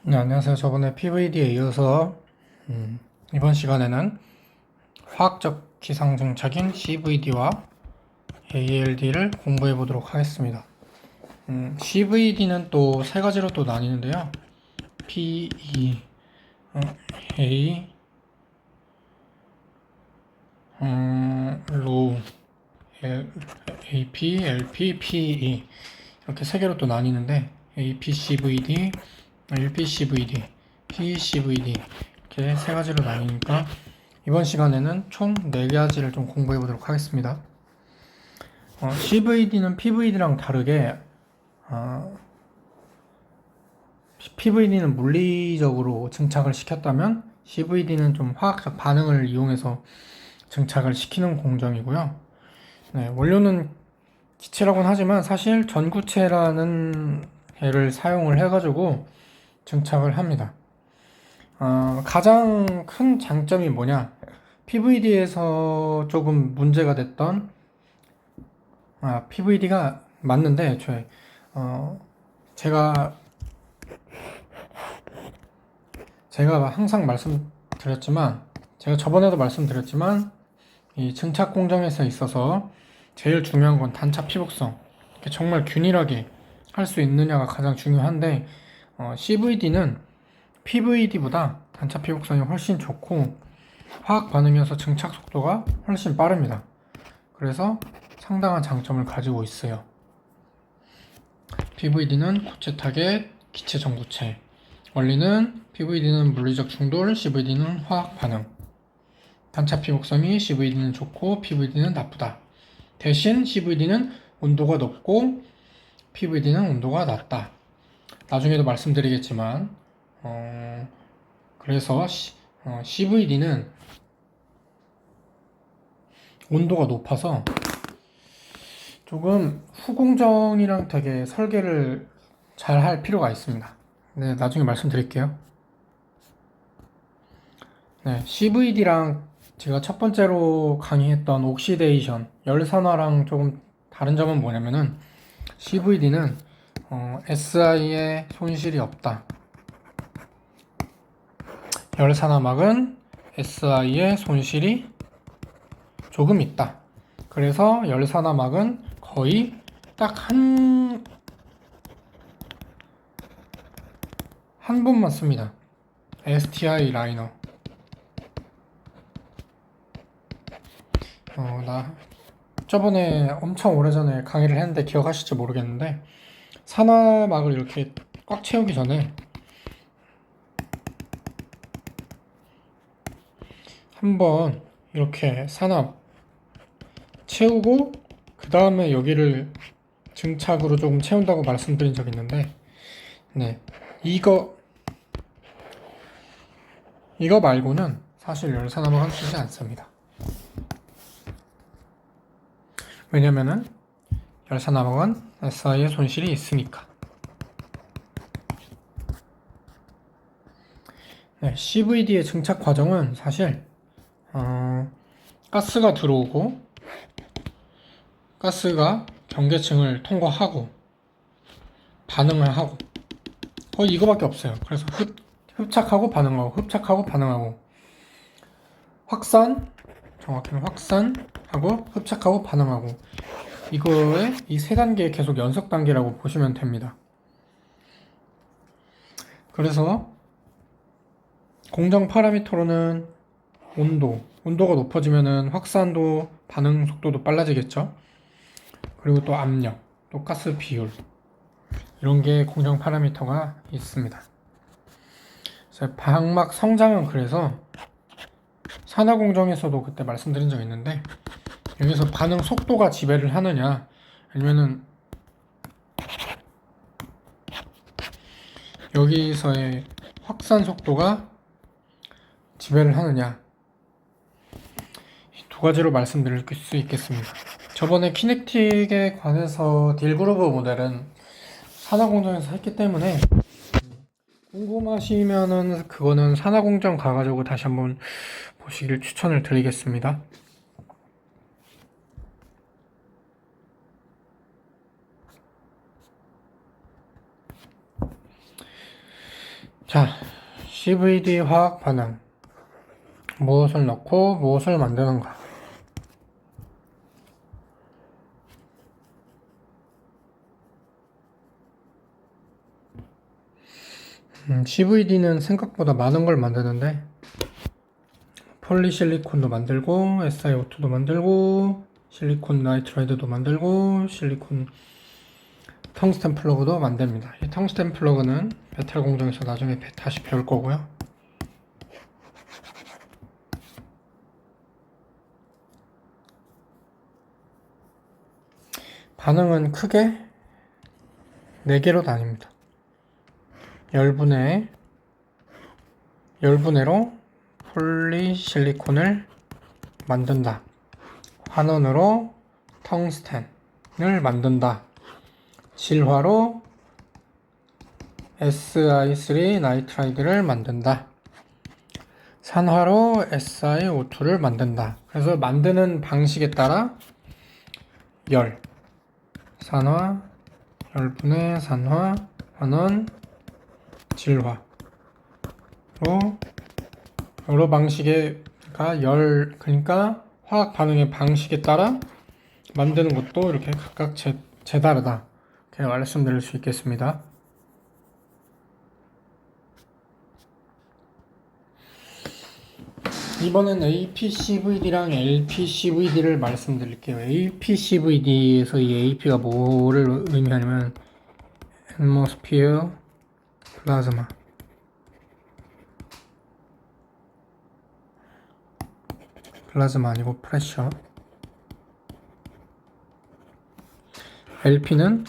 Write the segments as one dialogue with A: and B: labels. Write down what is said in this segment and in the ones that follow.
A: 네, 안녕하세요. 저번에 PVD에 이어서 이번 시간에는 화학적 기상증착인 CVD와 ALD를 공부해 보도록 하겠습니다. CVD는 또 세 가지로 또 나뉘는데요. PE, A, 로우, AP, LP, PE 이렇게 세 개로 또 나뉘는데 APCVD, LPCVD, PECVD 이렇게 세 가지로 나뉘니까 이번 시간에는 총 4가지를 좀 공부해 보도록 하겠습니다. CVD는 PVD랑 다르게 PVD는 물리적으로 증착을 시켰다면 CVD는 좀 화학적 반응을 이용해서 증착을 시키는 공정이고요. 네, 원료는 기체라고는 하지만 사실 전구체라는 애를 사용을 해가지고 증착을 합니다. 가장 큰 장점이 뭐냐? PVD에서 조금 문제가 됐던, PVD가 맞는데, 애초에, 제가, 제가 항상 말씀드렸지만, 제가 저번에도 말씀드렸지만, 이 증착 공정에서 있어서 제일 중요한 건 단차 피복성. 정말 균일하게 할 수 있느냐가 가장 중요한데, CVD는 PVD보다 단차 피복성이 훨씬 좋고, 화학 반응이어서 증착 속도가 훨씬 빠릅니다. 그래서 상당한 장점을 가지고 있어요. PVD는 고체 타겟, 기체 전구체. 원리는 PVD는 물리적 충돌, CVD는 화학 반응. 단차 피복성이 CVD는 좋고 PVD는 나쁘다. 대신 CVD는 온도가 높고 PVD는 온도가 낮다. 나중에도 말씀드리겠지만, 그래서 CVD는 온도가 높아서 조금 후공정이랑 되게 설계를 잘 할 필요가 있습니다. 네, 나중에 말씀드릴게요. 네, CVD랑 제가 첫 번째로 강의했던 옥시데이션, 열산화랑 조금 다른 점은 뭐냐면은 CVD는 SI에 손실이 없다. 열산화막은 SI에 손실이 조금 있다. 그래서 열산화막은 거의 딱 한 번만 씁니다. STI 라이너. 나 저번에 엄청 오래전에 강의를 했는데 기억하실지 모르겠는데 산화막을 이렇게 꽉 채우기 전에 한번 이렇게 산화 채우고 그 다음에 여기를 증착으로 조금 채운다고 말씀드린 적 있는데 네, 이거 말고는 사실 열산화막은 쓰지 않습니다. 왜냐면은 열산화막은 SI의 손실이 있으니까. 네, CVD의 증착 과정은 사실 가스가 들어오고 가스가 경계층을 통과하고 반응을 하고 거의 이거밖에 없어요. 그래서 흡착하고 반응하고 흡착하고 반응하고 확산, 정확히는 확산하고 흡착하고 반응하고 이거의 이 세 단계 계속 연속 단계라고 보시면 됩니다. 그래서 공정 파라미터로는 온도가 높아지면은 확산도 반응 속도도 빨라지겠죠. 그리고 또 압력, 또 가스 비율 이런 게 공정 파라미터가 있습니다. 방막 성장은 그래서 산화 공정에서도 그때 말씀드린 적 있는데 여기서 반응 속도가 지배를 하느냐 아니면은 여기서의 확산 속도가 지배를 하느냐 두 가지로 말씀드릴 수 있겠습니다. 저번에 키넥틱에 관해서 딜그루브 모델은 산화공정에서 했기 때문에 궁금하시면은 그거는 산화공정 가가지고 다시 한번 보시길 추천을 드리겠습니다. 자, CVD 화학 반응. 무엇을 넣고 무엇을 만드는가. CVD는 생각보다 많은 걸 만드는데 폴리실리콘도 만들고 SiO2도 만들고 실리콘 나이트라이드도 만들고 실리콘 텅스텐 플러그도 만듭니다. 이 텅스텐 플러그는 메탈 공정에서 나중에 다시 배울 거고요. 반응은 크게 4개로 나뉩니다. 열분해로 폴리실리콘을 만든다. 환원으로 텅스텐을 만든다. 질화로 Si3 나이트라이드를 만든다. 산화로 SiO2를 만든다. 그래서 만드는 방식에 따라 산화, 열분해, 산화, 환원, 질화로 여러 방식의 그러니까 화학 반응의 방식에 따라 만드는 것도 이렇게 각각 다르다. 이렇게 말씀드릴 수 있겠습니다. 이번엔 APCVD랑 LPCVD를 말씀드릴게요. APCVD에서 이 AP가 뭐를 의미하냐면 atmosphere, 플라즈마. 플라즈마 아니고 프레셔. LP는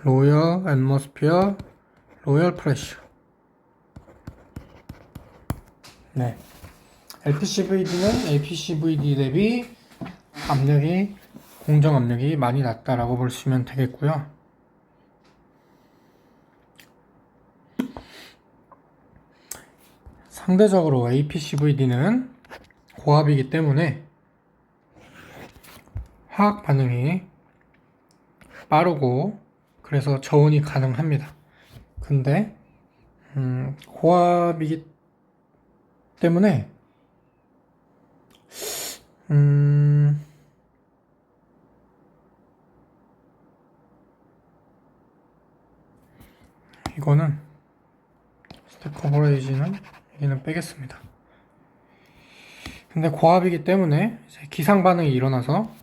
A: 로열 atmosphere, 로열 프레셔. 네. LPCVD는 APCVD 대비 공정 압력이 많이 낮다라고 보시면 되겠고요. 상대적으로 APCVD는 고압이기 때문에 화학 반응이 빠르고 그래서 저온이 가능합니다. 근데 고압이기 때문에 이거는 스텝 커버레이지는 여기는 빼겠습니다. 근데 고압이기 때문에 기상 반응이 일어나서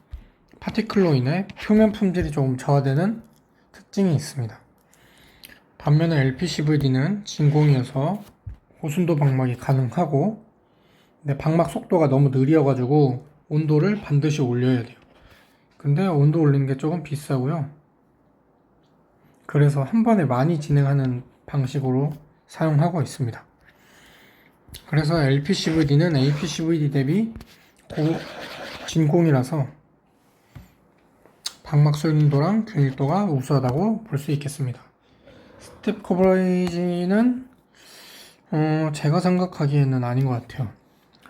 A: 파티클로 인해 표면 품질이 조금 저하되는 특징이 있습니다. 반면에 LPCVD는 진공이어서 고순도 방막이 가능하고 근데 방막 속도가 너무 느려가지고 온도를 반드시 올려야 돼요. 근데 온도 올리는 게 조금 비싸고요. 그래서 한 번에 많이 진행하는 방식으로 사용하고 있습니다. 그래서 LPCVD는 APCVD 대비 진공이라서 방막 순도랑 균일도가 우수하다고 볼 수 있겠습니다. 스텝 커버레이지는 제가 생각하기에는 아닌 것 같아요.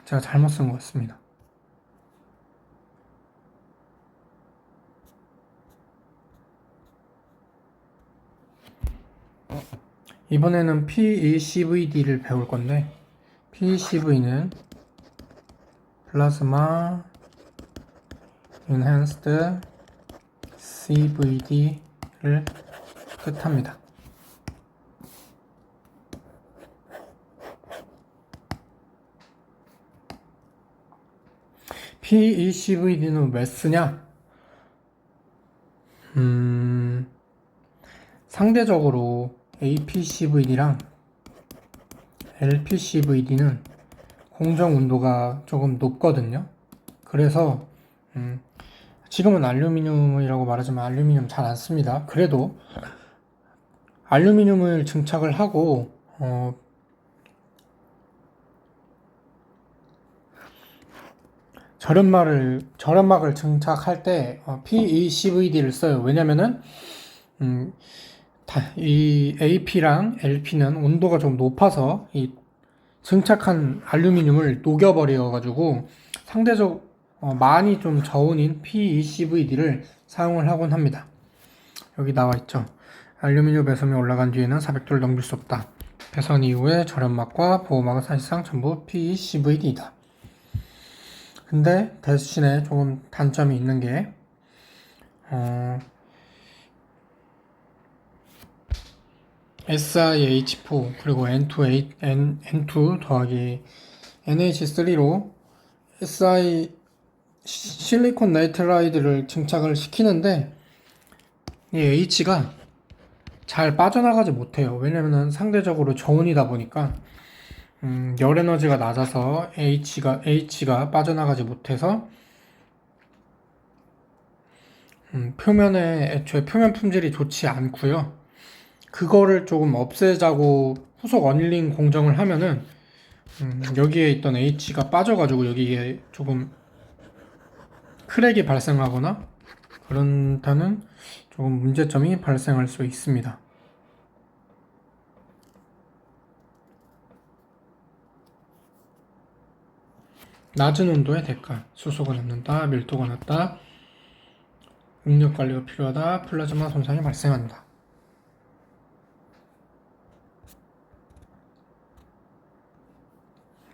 A: 제가 잘못 쓴 것 같습니다. 이번에는 PECVD를 배울 건데 PECV는 플라즈마 Enhanced CVD를 뜻합니다. PECVD는 왜 쓰냐? 상대적으로 APCVD랑 LPCVD는 공정 온도가 조금 높거든요. 그래서 지금은 알루미늄이라고 말하지만 알루미늄 잘 안 씁니다. 그래도 알루미늄을 증착을 하고 절연막을 증착할 때 PECVD를 써요. 왜냐면은 이 AP랑 LP는 온도가 좀 높아서 이 증착한 알루미늄을 녹여버려 가지고 상대적 많이 좀 저온인 PECVD를 사용을 하곤 합니다. 여기 나와 있죠. 알루미늄 배선이 올라간 뒤에는 400도를 넘길 수 없다. 개선 이후에 저렴막과 보호막은 사실상 전부 PECVD이다. 근데 대신에 조금 단점이 있는 게 SiH4 그리고 N2 더하기 NH3로 실리콘 나이트라이드를 증착을 시키는데 이 H가 잘 빠져나가지 못해요. 왜냐면은 상대적으로 저온이다 보니까 열 에너지가 낮아서 H가 빠져나가지 못해서 표면에 애초에 표면 품질이 좋지 않고요. 그거를 조금 없애자고 후속 어닐링 공정을 하면은 여기에 있던 H가 빠져가지고 여기에 조금 크랙이 발생하거나 그런다는 조금 문제점이 발생할 수 있습니다. 낮은 온도의 대가, 수소가 남는다, 밀도가 낮다, 응력 관리가 필요하다, 플라즈마 손상이 발생한다.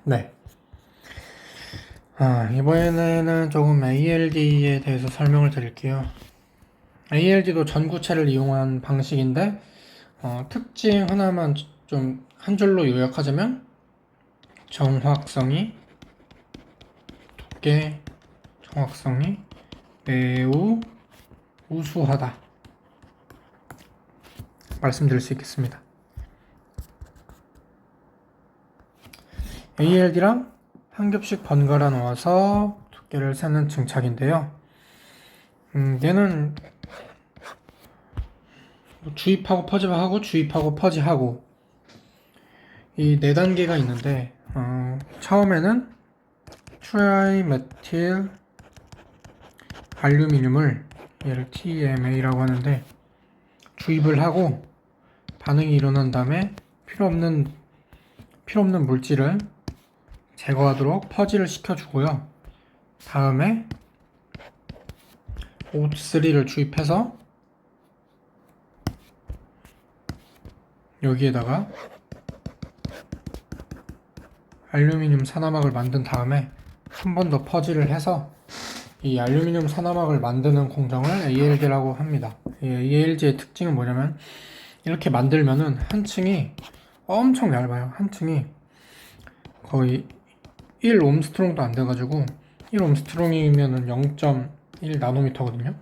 A: 네. 이번에는 조금 ALD에 대해서 설명을 드릴게요. ALD도 전구체를 이용한 방식인데, 특징 하나만 좀 한 줄로 요약하자면, 정확성이 매우 우수하다. 말씀드릴 수 있겠습니다. ALD랑 한 겹씩 번갈아 놓아서 두께를 세는 증착인데요. 얘는 주입하고 퍼지하고 주입하고 퍼지하고 이 4단계가 있는데 처음에는 트라이메틸 알루미늄을 얘를 TMA라고 하는데 주입을 하고 반응이 일어난 다음에 필요 없는 물질을 제거하도록 퍼지를 시켜주고요. 다음에 O3를 주입해서 여기에다가 알루미늄 산화막을 만든 다음에 한 번 더 퍼지를 해서 이 알루미늄 산화막을 만드는 공정을 ALD라고 합니다. 이 ALD의 특징은 뭐냐면 이렇게 만들면은 한 층이 엄청 얇아요. 한 층이 거의 1옴스트롱도 안 돼가지고 1옴스트롱이면은 0.1 나노미터거든요.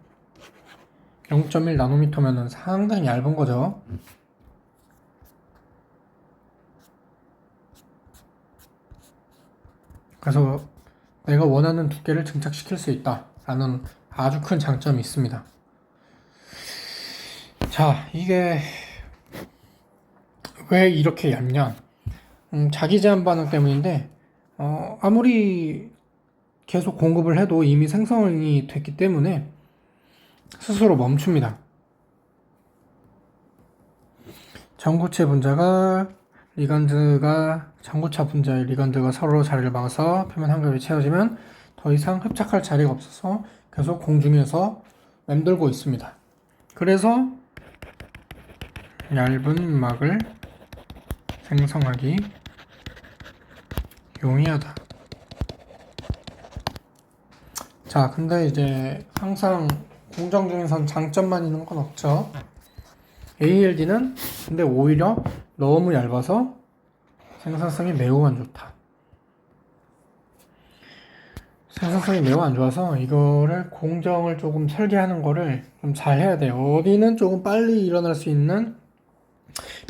A: 0.1 나노미터면은 상당히 얇은 거죠. 그래서 내가 원하는 두께를 증착시킬 수 있다 라는 아주 큰 장점이 있습니다. 자, 이게 왜 이렇게 얇냐? 자기 제한 반응 때문인데 아무리 계속 공급을 해도 이미 생성이 됐기 때문에 스스로 멈춥니다. 전구체 분자가 전구차 분자의 리간드가 서로 자리를 막아서 표면 한 겹이 채워지면 더 이상 흡착할 자리가 없어서 계속 공중에서 맴돌고 있습니다. 그래서 얇은 막을 생성하기 용이하다. 자, 근데 이제 항상 공정 중에선 장점만 있는 건 없죠. ALD는 근데 오히려 너무 얇아서 생산성이 매우 안 좋다. 생산성이 매우 안 좋아서 이거를 공정을 조금 설계하는 거를 좀 잘 해야 돼요. 어디는 조금 빨리 일어날 수 있는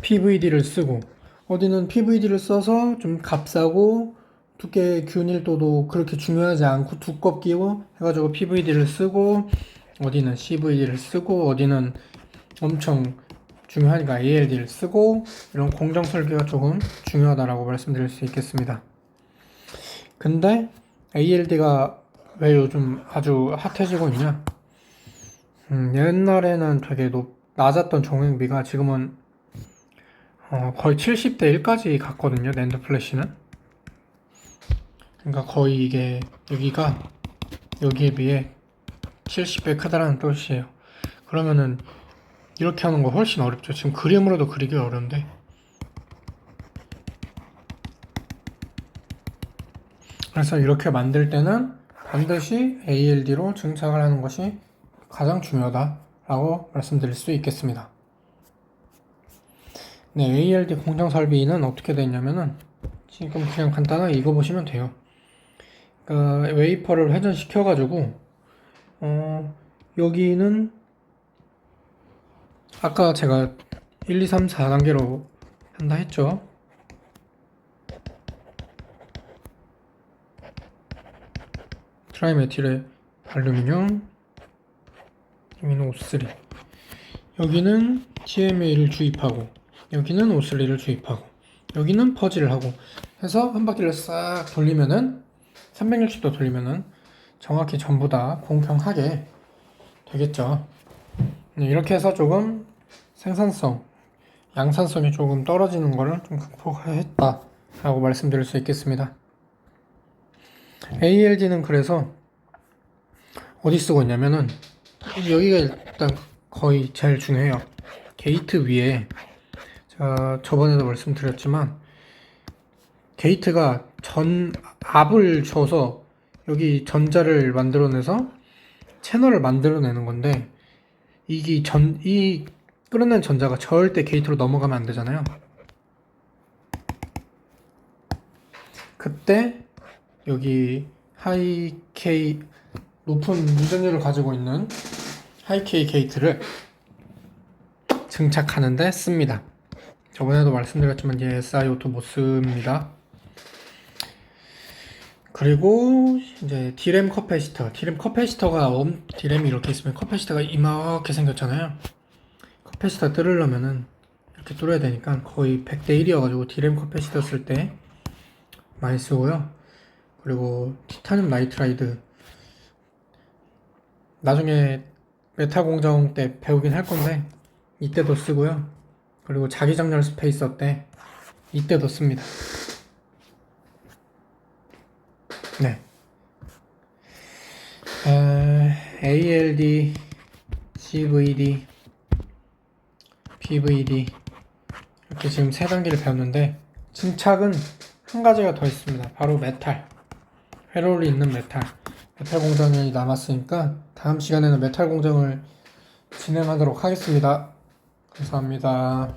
A: PVD를 쓰고 어디는 PVD를 써서 좀 값싸고 두께 균일도도 그렇게 중요하지 않고 두껍기고 해가지고 PVD를 쓰고 어디는 CVD를 쓰고 어디는 엄청 중요하니까 ALD를 쓰고 이런 공정 설계가 조금 중요하다라고 말씀드릴 수 있겠습니다. 근데 ALD가 왜 요즘 아주 핫해지고 있냐? 옛날에는 되게 낮았던 종횡비가 지금은 거의 70대 1까지 갔거든요. 낸드 플래시는. 그러니까 거의 이게 여기에 비해 70배 크다라는 뜻이에요. 그러면은 이렇게 하는 거 훨씬 어렵죠. 지금 그림으로도 그리기 어려운데 그래서 이렇게 만들 때는 반드시 ALD로 증착을 하는 것이 가장 중요하다라고 말씀드릴 수 있겠습니다. 네, ALD 공정 설비는 어떻게 되냐면은 지금 그냥 간단하게 이거 보시면 돼요. 그러니까 웨이퍼를 회전시켜가지고 여기는 아까 제가 1, 2, 3, 4단계로 한다 했죠. 트라이메틸의 알루미늄, 여기는 O3, 여기는 TMA를 주입하고, 여기는 O3를 주입하고, 여기는 퍼지를 하고 해서 한 바퀴를 싹 돌리면은 360도 돌리면은 정확히 전부 다 공평하게 되겠죠. 이렇게 해서 조금 생산성, 양산성이 조금 떨어지는 거를 좀 극복했다 라고 말씀드릴 수 있겠습니다. ALD는 그래서 어디 쓰고 있냐면은 여기가 일단 거의 제일 중요해요. 게이트 위에 제가 저번에도 말씀드렸지만 게이트가 압을 줘서 여기 전자를 만들어내서 채널을 만들어내는 건데 이 끌어낸 전자가 절대 게이트로 넘어가면 안 되잖아요. 그때 여기 높은 유전율을 가지고 있는 하이-K 게이트를 증착하는데 씁니다. 저번에도 말씀드렸지만 얘 SiO2 못 씁니다. 그리고 이제 D램 커패시터, D램이 이렇게 있으면 커패시터가 이렇게 생겼잖아요. 커패시터 뚫으려면은 이렇게 뚫어야 되니까 거의 100대 1이어가지고 D램 커패시터 쓸 때 많이 쓰고요. 그리고 티타늄 나이트라이드 나중에 메탈 공정 때 배우긴 할 건데 이때도 쓰고요. 그리고 자기장렬 스페이서 때 이때도 씁니다. 네. ALD, CVD, PVD 이렇게 지금 세 단계를 배웠는데 증착은 한 가지가 더 있습니다. 바로 회로리 있는 메탈 공정이 남았으니까 다음 시간에는 메탈 공정을 진행하도록 하겠습니다. 감사합니다.